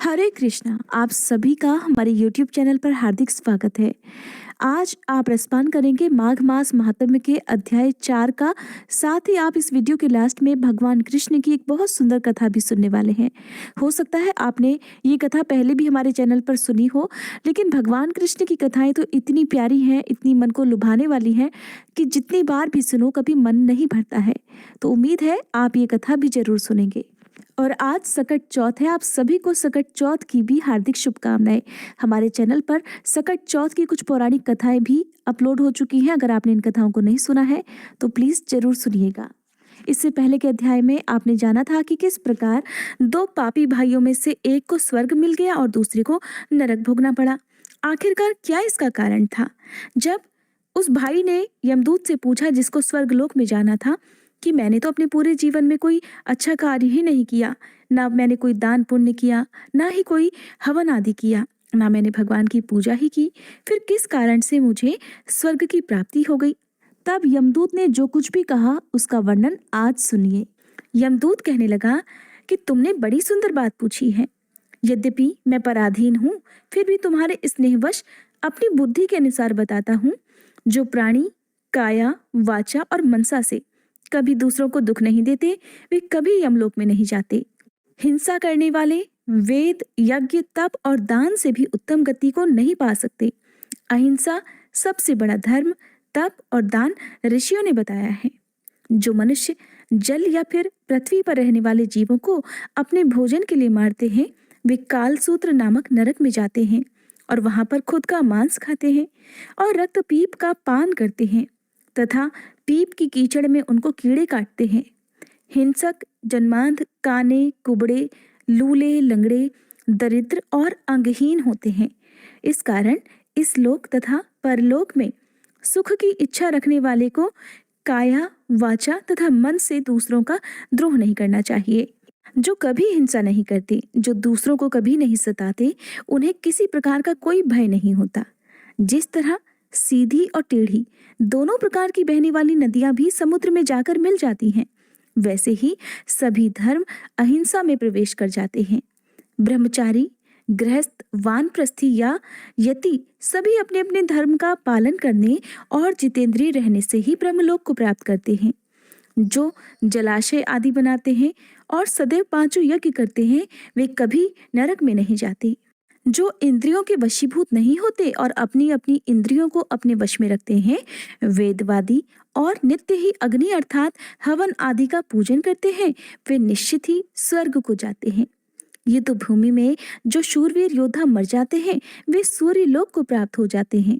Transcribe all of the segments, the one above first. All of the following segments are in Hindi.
हरे कृष्णा। आप सभी का हमारे YouTube चैनल पर हार्दिक स्वागत है। आज आप रसपान करेंगे माघ मास महात्म्य के अध्याय 4 का। साथ ही आप इस वीडियो के लास्ट में भगवान कृष्ण की एक बहुत सुंदर कथा भी सुनने वाले हैं। हो सकता है आपने ये कथा पहले भी हमारे चैनल पर सुनी हो, लेकिन भगवान कृष्ण की कथाएं तो इतनी प्यारी हैं, इतनी मन को लुभाने वाली हैं कि जितनी बार भी सुनो कभी मन नहीं भरता है। तो उम्मीद है आप ये कथा भी जरूर सुनेंगे। और आज सकट चौथ है। आप सभी को सकट चौथ की भी हार्दिक शुभकामनाएं। हमारे चैनल पर सकट चौथ की कुछ पौराणिक कथाएं भी अपलोड हो चुकी हैं। अगर आपने इन कथाओं को नहीं सुना है तो प्लीज जरूर सुनिएगा। इससे पहले के अध्याय में आपने जाना था कि किस प्रकार दो पापी भाइयों में से एक को स्वर्ग मिल गया और दूसरे को नरक भोगना पड़ा। आखिरकार क्या इसका कारण था? जब उस भाई ने यमदूत से पूछा जिसको स्वर्गलोक में जाना था कि मैंने तो अपने पूरे जीवन में कोई अच्छा कार्य ही नहीं किया, ना मैंने कोई दान पुण्य किया, ना ही कोई हवन आदि किया, ना मैंने भगवान की पूजा ही की, फिर किस कारण से मुझे स्वर्ग की प्राप्ति हो गई? तब यमदूत ने जो कुछ भी कहा उसका वर्णन आज सुनिए। यमदूत कहने लगा कि तुमने बड़ी सुंदर बात पूछी है। यद्यपि मैं पराधीन हूँ, फिर भी तुम्हारे स्नेहवश अपनी बुद्धि के अनुसार बताता हूँ। जो प्राणी काया, वाचा और मनसा से कभी दूसरों को दुख नहीं देते, वे कभी यमलोक में नहीं जाते। हिंसा करने वाले वेद, यज्ञ, तप और दान से भी उत्तम गति को नहीं पा सकते। अहिंसा सबसे बड़ा धर्म, तप और दान ऋषियों ने बताया है। जो मनुष्य जल या फिर पृथ्वी पर रहने वाले जीवों को अपने भोजन के लिए मारते हैं, वे कालसूत्र नामक नरक में जाते हैं और वहां पर खुद का मांस खाते हैं और रक्त पीप का पान करते हैं तथा पीप की कीचड़ में उनको कीड़े काटते हैं। हिंसक जन्मांध, काने, कुबड़े, लूले, लंगड़े, दरिद्र और अंगहीन होते हैं। इस कारण इस लोक तथा परलोक में सुख की इच्छा रखने वाले को काया, वाचा तथा मन से दूसरों का द्रोह नहीं करना चाहिए। जो कभी हिंसा नहीं करते, जो दूसरों को कभी नहीं सताते, उन्हें किसी प्रकार का कोई भय नहीं होता। जिस तरह सीधी और टेढ़ी दोनों प्रकार की बहने वाली नदियां भी समुद्र में जाकर मिल जाती हैं, वैसे ही सभी धर्म अहिंसा में प्रवेश कर जाते हैं। ब्रह्मचारी, गृहस्थ, वानप्रस्थी या यति सभी अपने अपने धर्म का पालन करने और जितेंद्रिय रहने से ही ब्रह्मलोक को प्राप्त करते हैं। जो जलाशय आदि बनाते हैं और सदैव पांचों यज्ञ करते हैं, वे कभी नरक में नहीं जाते। जो इंद्रियों के वशीभूत नहीं होते और अपनी अपनी इंद्रियों को अपने वश में रखते हैं, वेदवादी और नित्य ही अग्नि अर्थात हवन आदि का पूजन करते हैं, वे निश्चित ही स्वर्ग को जाते हैं। ये तो भूमि में जो शूरवीर योद्धा मर जाते हैं, वे सूर्य लोक को प्राप्त हो जाते हैं।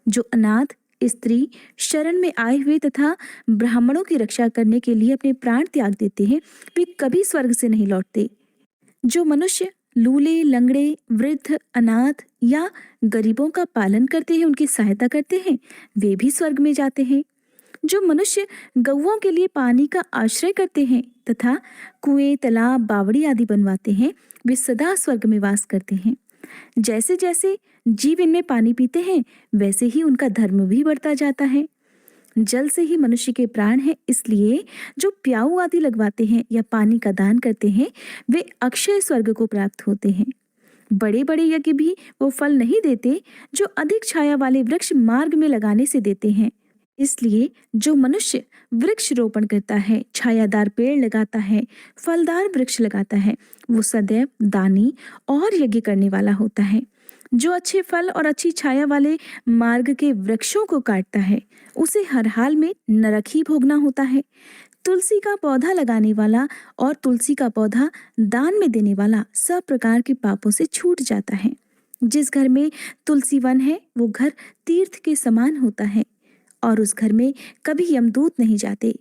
जो अनाथ, स्त्री, शरण में आए हुए तथा ब्राह्मणों की रक्षा करने के लिए अपने प्राण त्याग देते हैं, वे कभी स्वर्ग से नहीं लौटते। जो मनुष्य लूले, लंगड़े, वृद्ध, अनाथ या गरीबों का पालन करते हैं, उनकी सहायता करते हैं, वे भी स्वर्ग में जाते हैं। जो मनुष्य गौओं के लिए पानी का आश्रय करते हैं तथा कुएं, तालाब, बावड़ी आदि बनवाते हैं, वे सदा स्वर्ग में वास करते हैं। जैसे जैसे जीव इनमें पानी पीते हैं, वैसे ही उनका धर्म भी बढ़ता जाता है। जल से ही मनुष्य के प्राण हैं, इसलिए जो प्याऊ आदि लगवाते हैं या पानी का दान करते हैं, वे अक्षय स्वर्ग को प्राप्त होते हैं। बड़े बड़े यज्ञ भी वो फल नहीं देते जो अधिक छाया वाले वृक्ष मार्ग में लगाने से देते हैं। इसलिए जो मनुष्य वृक्ष रोपण करता है, छायादार पेड़ लगाता है, फलदार वृक्ष लगाता है, वो सदैव दानी और यज्ञ करने वाला होता है। जो अच्छे फल और अच्छी छाया वाले मार्ग के वृक्षों को काटता है, उसे हर हाल में नरक ही भोगना होता है। तुलसी का पौधा लगाने वाला और तुलसी का पौधा दान में देने वाला सब प्रकार के पापों से छूट जाता है। जिस घर में तुलसी वन है, वो घर तीर्थ के समान होता है और उस घर में कभी यमदूत नहीं जाते।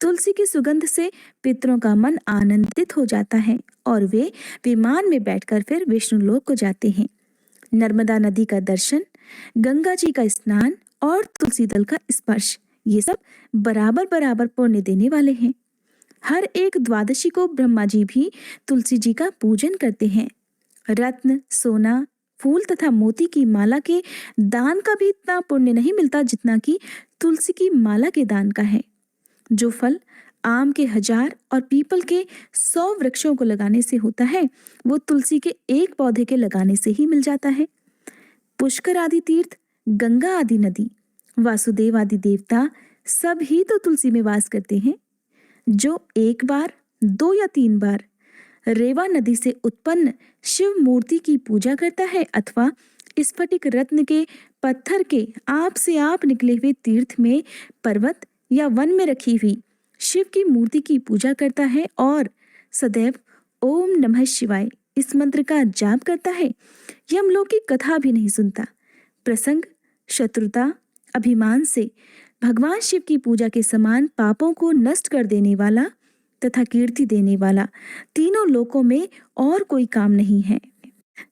तुलसी की सुगंध से पितरों का मन आनंदित हो जाता है और वे विमान में बैठकर फिर विष्णु लोक को जाते हैं। नर्मदा नदी का दर्शन, गंगा जी का स्नान और तुलसी दल का स्पर्श, ये सब बराबर बराबर पुण्य देने वाले हैं। हर एक द्वादशी को ब्रह्मा जी भी तुलसी जी का पूजन करते हैं। रत्न, सोना, फूल तथा मोती की माला के दान का भी इतना पुण्य नहीं मिलता जितना कि तुलसी की माला के दान का है। जो फल आम के 1000 और पीपल के 100 वृक्षों को लगाने से होता है, वो तुलसी के एक पौधे के लगाने से ही मिल जाता है। पुष्कर आदि तीर्थ, गंगा आदि नदी, वासुदेव आदि देवता सब ही तो तुलसी में वास करते हैं। जो एक बार, 2 या 3 बार रेवा नदी से उत्पन्न शिव मूर्ति की पूजा करता है अथवा स्फटिक रत्न के पत्थर के आप से आप निकले हुए तीर्थ में, पर्वत या वन में रखी हुई शिव की मूर्ति की पूजा करता है और सदैव ओम नमः शिवाय इस मंत्र का जाप करता है, यमलोक की कथा भी नहीं सुनता। प्रसंग, शत्रुता, अभिमान से भगवान शिव की पूजा के समान पापों को नष्ट कर देने वाला तथा कीर्ति देने वाला तीनों लोकों में और कोई काम नहीं है।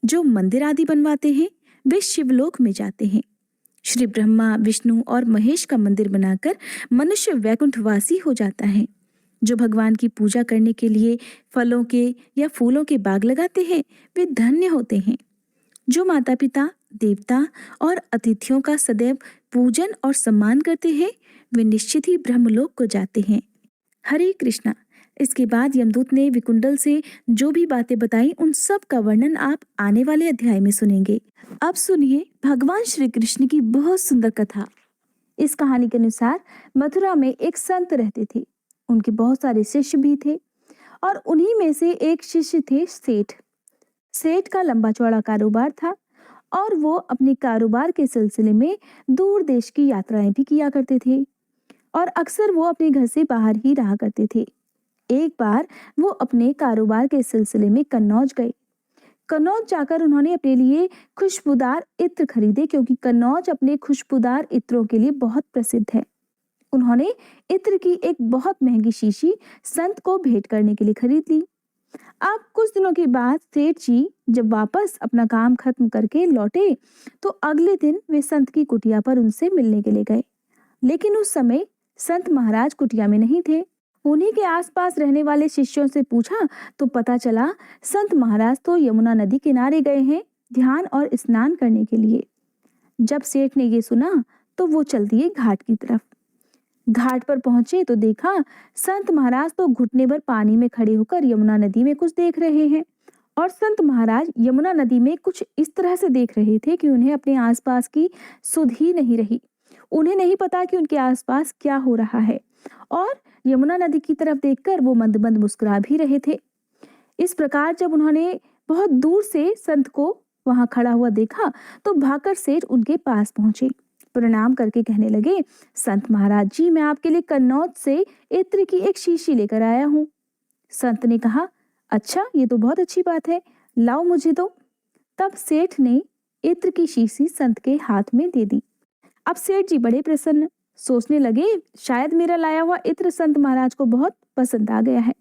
जो मंदिर आदि बनवाते हैं वे शिवलोक में जाते हैं। श्री ब्रह्मा, विष्णु और महेश का मंदिर बनाकर मनुष्य वैकुंठवासी हो जाता है। जो भगवान की पूजा करने के लिए फलों के या फूलों के बाग लगाते हैं वे धन्य होते हैं। जो माता पिता, देवता और अतिथियों का सदैव पूजन और सम्मान करते हैं वे निश्चित ही ब्रह्मलोक को जाते हैं। हरे कृष्णा। इसके बाद यमदूत ने विकुंडल से जो भी बातें बताई उन सब का वर्णन आप आने वाले अध्याय में सुनेंगे। अब सुनिए भगवान श्री कृष्ण की बहुत सुंदर कथा। इस कहानी के अनुसार मथुरा में एक संत रहते थे। उनके बहुत सारे शिष्य भी थे और उन्हीं में से एक शिष्य थे सेठ। सेठ का लंबा चौड़ा कारोबार था और वो अपने कारोबार के सिलसिले में दूर देश की यात्राएं भी किया करते थे और अक्सर वो अपने घर से बाहर ही रहा करते थे। एक बार वो अपने कारोबार के सिलसिले में कन्नौज गए। कन्नौज जाकर उन्होंने अपने लिए खुशबूदार इत्र खरीदे क्योंकि कन्नौज अपने खुशबूदार इत्रों के लिए बहुत प्रसिद्ध है। उन्होंने इत्र की एक बहुत महंगी शीशी संत को भेंट करने के लिए खरीद ली। अब कुछ दिनों के बाद सेठ जी जब वापस अपना काम खत्म करके लौटे तो अगले दिन वे संत की कुटिया पर उनसे मिलने के लिए गए, लेकिन उस समय संत महाराज कुटिया में नहीं थे। उन्हीं के आसपास रहने वाले शिष्यों से पूछा तो पता चला संत महाराज तो यमुना नदी किनारे गए हैं ध्यान और स्नान करने के लिए। जब सेठ ने ये सुना तो वो चल दिए घाट की तरफ। घाट पर पहुंचे तो देखा संत महाराज तो घुटने भर पानी में खड़े होकर यमुना नदी में कुछ देख रहे हैं और संत महाराज यमुना नदी में कुछ इस तरह से देख रहे थे कि उन्हें अपने आसपास की सुध ही नहीं रही। उन्हें नहीं पता कि उनके आसपास क्या हो रहा है और यमुना नदी की तरफ देखकर वो मंद मंद मुस्कुरा भी रहे थे। इस प्रकार जब उन्होंने बहुत दूर से संत को वहां खड़ा हुआ देखा तो भागकर सेठ उनके पास पहुंचे। प्रणाम करके कहने लगे, संत महाराज जी, मैं आपके लिए कन्नौज से इत्र की एक शीशी लेकर आया हूँ। संत ने कहा, अच्छा, ये तो बहुत अच्छी बात है, लाओ मुझे दो। तब सेठ ने इत्र की शीशी संत के हाथ में दे दी। अब सेठ जी बड़े प्रसन्न, सोचने लगे शायद मेरा लाया हुआ इत्र संत महाराज को बहुत पसंद आ गया है।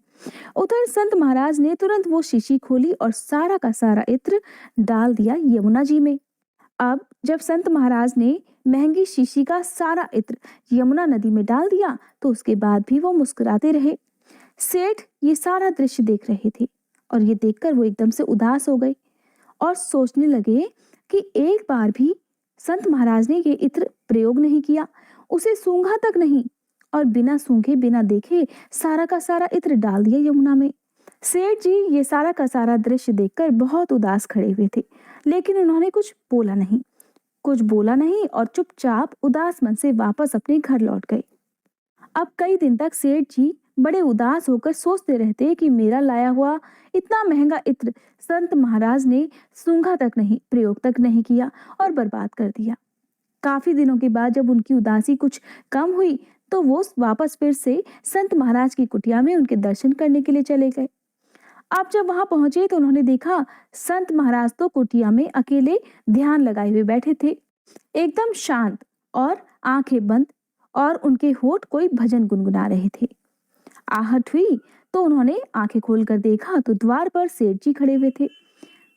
उधर संत महाराज ने तुरंत वो शीशी खोली और सारा का सारा इत्र डाल दिया यमुना जी में। अब जब संत महाराज ने महंगी शीशी का सारा इत्र यमुना नदी में डाल दिया तो उसके बाद भी वो मुस्कुराते रहे। सेठ ये सारा दृश्य देख रहे थे और ये देखकर वो एकदम से उदास हो गए और सोचने लगे कि एक बार भी संत महाराज ने ये इत्र प्रयोग नहीं किया, उसे सूंघा तक नहीं और बिना सूंघे बिना देखे सारा का सारा इत्र डाल दिया यमुना में। सेठ जी ये सारा का सारा दृश्य देखकर बहुत उदास खड़े हुए थे, लेकिन उन्होंने कुछ बोला नहीं और चुपचाप उदास मन से वापस अपने घर लौट गए। अब कई दिन तक सेठ जी बड़े उदास होकर सोचते रहते कि मेरा लाया हुआ इतना महंगा इत्र संत महाराज ने सूंघा तक नहीं, प्रयोग तक नहीं किया और बर्बाद कर दिया। काफी दिनों के बाद जब उनकी उदासी कुछ कम हुई तो वो वापस फिर से संत महाराज की कुटिया में उनके दर्शन करने के लिए चले गए। अब जब वहां पहुंचे तो उन्होंने देखा संत महाराज तो कुटिया में अकेले ध्यान लगाए हुए बैठे थे, एकदम शांत और आंखें बंद, और उनके होठ कोई भजन गुनगुना रहे थे। आहट हुई तो उन्होंने आंखें खोलकर देखा तो द्वार पर सेठ जी खड़े हुए थे।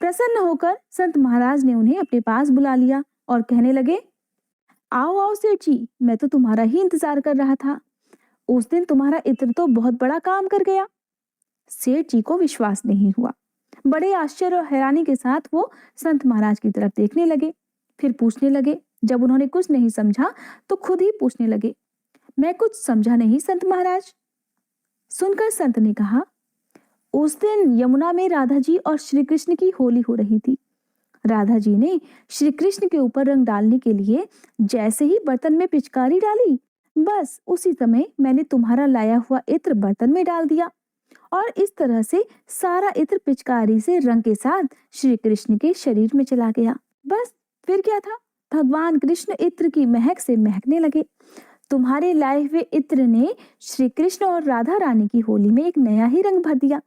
प्रसन्न होकर संत महाराज ने उन्हें अपने पास बुला लिया और कहने लगे, आओ आओ सेठ जी, मैं तो तुम्हारा ही इंतजार कर रहा था। उस दिन तुम्हारा इत्र तो बहुत बड़ा काम कर गया। सेठ जी को विश्वास नहीं हुआ। बड़े आश्चर्य और हैरानी के साथ वो संत महाराज की तरफ देखने लगे, फिर पूछने लगे। जब उन्होंने कुछ नहीं समझा तो खुद ही पूछने लगे, मैं कुछ समझा नहीं संत महाराज। सुनकर संत ने कहा, उस दिन यमुना में राधा जी और श्री कृष्ण की होली हो रही थी। राधा जी ने श्री कृष्ण के ऊपर रंग डालने के लिए जैसे ही बर्तन में पिचकारी डाली, बस उसी समय मैंने तुम्हारा लाया हुआ इत्र बर्तन में डाल दिया और इस तरह से सारा इत्र पिचकारी से रंग के साथ श्री कृष्ण के शरीर में चला गया। बस फिर क्या था, भगवान कृष्ण इत्र की महक से महकने लगे। तुम्हारे लाए हुए इत्र ने श्री कृष्ण और राधा रानी की होली में एक नया ही रंग भर दिया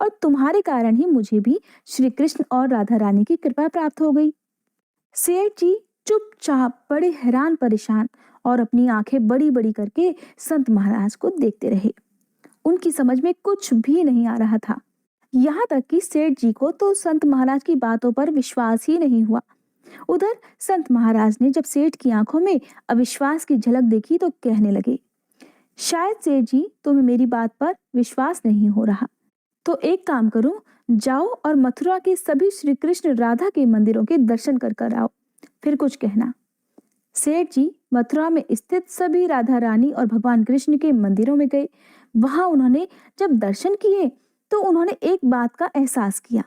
और तुम्हारे कारण ही मुझे भी श्री कृष्ण और राधा रानी की कृपा प्राप्त हो गई। सेठ जी चुपचाप बड़े हैरान परेशान और अपनी आंखें बड़ी बड़ी करके संत महाराज को देखते रहे। उनकी समझ में कुछ भी नहीं आ रहा था। यहाँ तक कि सेठ जी को तो संत महाराज की बातों पर विश्वास ही नहीं हुआ। उधर संत महाराज ने जब सेठ की आंखों में अविश्वास की झलक देखी तो कहने लगे, शायद सेठ जी तुम्हें मेरी बात पर विश्वास नहीं हो रहा, तो एक काम करो, जाओ और मथुरा के सभी श्री कृष्ण राधा के मंदिरों के दर्शन कर आओ, फिर कुछ कहना। सेठ जी मथुरा में स्थित सभी राधा रानी और भगवान कृष्ण के मंदिरों में गए। वहां उन्होंने जब दर्शन किए तो उन्होंने एक बात का एहसास किया,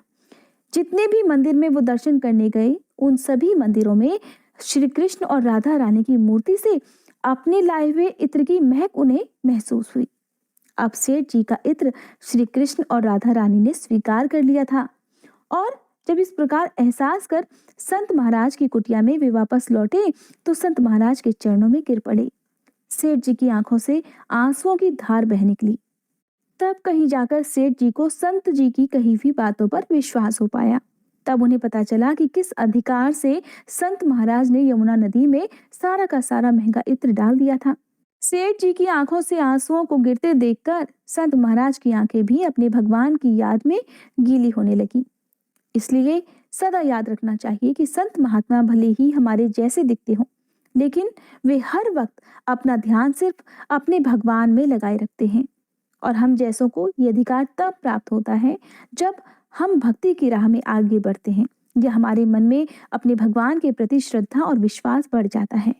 जितने भी मंदिर में वो दर्शन करने गए उन सभी मंदिरों में श्री कृष्ण और राधा रानी की मूर्ति से अपने लाए हुए इत्र की महक उन्हें महसूस हुई। अब सेठ जी का इत्र श्री कृष्ण और राधा रानी ने स्वीकार कर लिया था और जब इस प्रकार एहसास कर संत महाराज की कुटिया में वे वापस लौटे तो संत महाराज के चरणों में गिर पड़े। सेठ जी की आंखों से आंसुओं की धार बह निकली। तब कहीं जाकर सेठ जी को संत जी की कही हुई बातों पर विश्वास हो पाया। तब उन्हें पता चला कि किस अधिकार से संत महाराज ने यमुना नदी में सारा का सारा महंगा इत्र डाल दिया था। सेठ जी की आंखों से आंसुओं को गिरते देखकर संत महाराज की आंखें भी अपने भगवान की याद में गीली होने लगी। इसलिए सदा याद रखना चाहिए कि संत महात्मा भले ही हमारे जैसे दिखते हों, लेकिन वे हर वक्त अपना ध्यान सिर्फ अपने भगवान में लगाए रखते हैं और हम जैसों को ये अधिकार तब प्राप्त होता है जब हम भक्ति की राह में आगे बढ़ते हैं या हमारे मन में अपने भगवान के प्रति श्रद्धा और विश्वास बढ़ जाता है।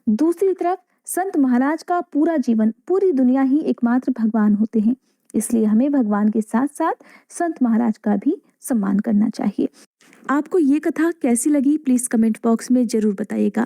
दूसरी तरफ संत महाराज का पूरा जीवन, पूरी दुनिया ही एकमात्र भगवान होते हैं, इसलिए हमें भगवान के साथ साथ संत महाराज का भी सम्मान करना चाहिए। आपको ये कथा कैसी लगी प्लीज कमेंट बॉक्स में जरूर बताइएगा।